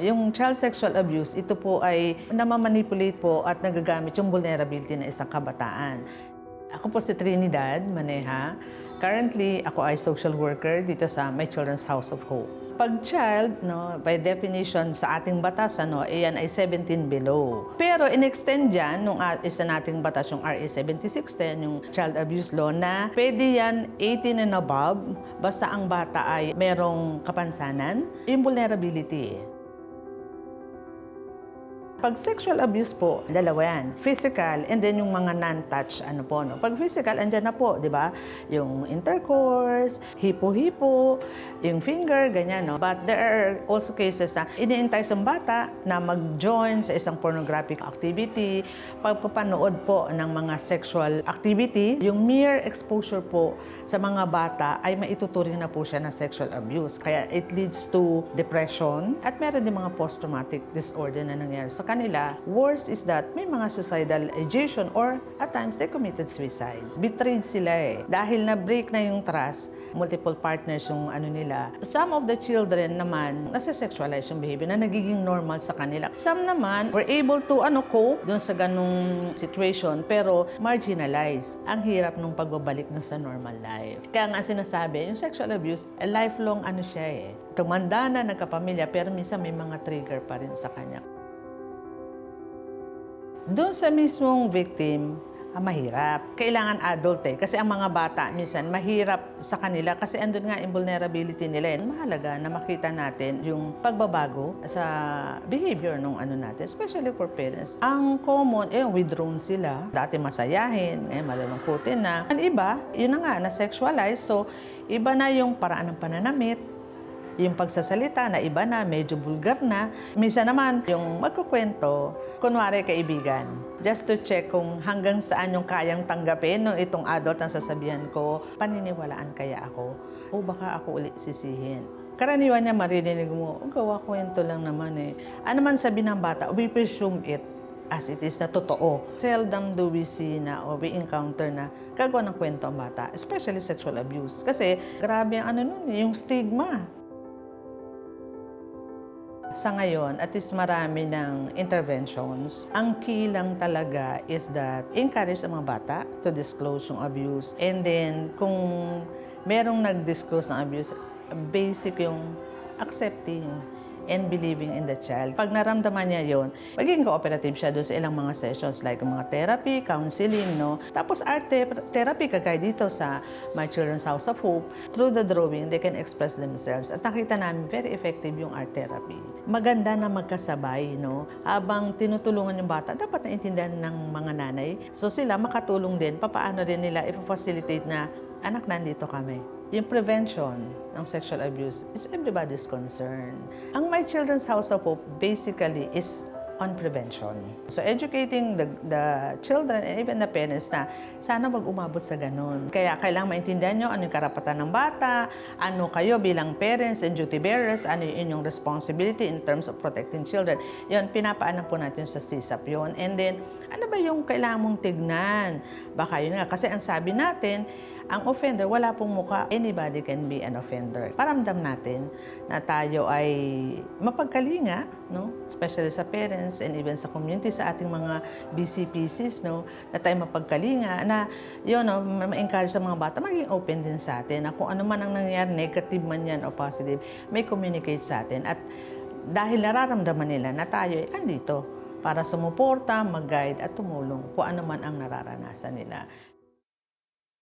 Yung child sexual abuse, ito po ay namamanipulate po at nagagamit yung vulnerability ng isang kabataan. Ako po si Trinidad Maneja. Currently, ako ay social worker dito sa My Children's House of Hope. Pag child, by definition sa ating batas, iyan ay 17 below. Pero in-extend yan, nung isa nating batas, yung RA 7610, yung Child Abuse Law, na pwede yan 18 and above, basta ang bata ay merong kapansanan, yung vulnerability. Pag sexual abuse po, dalawa yan. Physical and then yung mga non-touch, Pag physical, andyan na po, di ba? Yung intercourse, hipo-hipo, yung finger, ganyan, no? But there are also cases na ini-entice ang bata na mag-join sa isang pornographic activity, pagpapanood po ng mga sexual activity, yung mere exposure po sa mga bata ay maituturing na po siya na sexual abuse. Kaya it leads to depression at meron din mga post-traumatic disorder na nangyari sa kanila. Worst is that may mga suicidal ideation or at times they committed suicide. Betrayed sila dahil na-break na yung trust, multiple partners yung nila. Some of the children naman, nasa-sexualize yung behavior na nagiging normal sa kanila. Some naman were able to cope dun sa ganung situation pero marginalize. Ang hirap nung pagbabalik na sa normal life. Kaya nga sinasabi, yung sexual abuse, lifelong siya Tumanda na, nagkapamilya, pero minsan may mga trigger pa rin sa kanya. Doon sa mismong victim, mahirap. Kailangan adult kasi ang mga bata minsan mahirap sa kanila kasi andun nga yung vulnerability nila. Mahalaga na makita natin yung pagbabago sa behavior ng natin, especially for parents. Ang common, withdrawn sila. Dati masayahin, malalungkutin na. Ang iba, yun na nga, na-sexualize. So, iba na yung paraan ng pananamit, yung pagsasalita na iba na, medyo vulgar na. Minsan naman, yung magkukwento, kunwari kaibigan, just to check kung hanggang saan yung kayang tanggapin ng itong adult na sasabihan ko, paniniwalaan kaya ako, o baka ako ulit sisihin. Karaniwan niya maririnig mo, gawa kwento lang naman Ano man sabi ng bata, we presume it as it is na totoo. Seldom do we see na o we encounter na gagawa ng kwento ang bata, especially sexual abuse. Kasi grabe ang yung stigma. Sa ngayon, at least marami ng interventions. Ang key lang talaga is that encourage ang mga bata to disclose yung abuse. And then, kung merong nag-disclose ng abuse, basic yung accepting and believing in the child. Pag naramdaman niya yon, magiging cooperative siya doon sa ilang mga sessions like mga therapy, counseling, Tapos art therapy, kagaya dito sa My Children's House of Hope. Through the drawing, they can express themselves. At nakita namin, very effective yung art therapy. Maganda na magkasabay, Habang tinutulungan yung bata, dapat naintindihan ng mga nanay. So sila makatulong din, papaano din nila ipafacilitate na, anak, nandito kami. Yung prevention ng sexual abuse is everybody's concern. Ang My Children's House of Hope basically is on prevention. So educating the children and even the parents na sana wag umabot sa ganun. Kaya kailangan maintindihan nyo ano yung karapatan ng bata, ano kayo bilang parents and duty bearers, ano yung inyong responsibility in terms of protecting children. Yun, pinapaanan po natin sa CSAP yun. And then, ano ba yung kailangan mong tignan? Baka yun nga, kasi ang sabi natin, ang offender, wala pong muka. Anybody can be an offender. Paramdam natin na tayo ay mapagkalinga, especially sa parents and even sa community, sa ating mga BCPCs, na tayo mapagkalinga, na yun, ma-encourage sa mga bata, maging open din sa atin, na kung ano man ang nangyayari, negative man yan o positive, may communicate sa atin. At dahil nararamdaman nila na tayo ay andito para sumuporta, mag-guide at tumulong kung ano man ang nararanasan nila.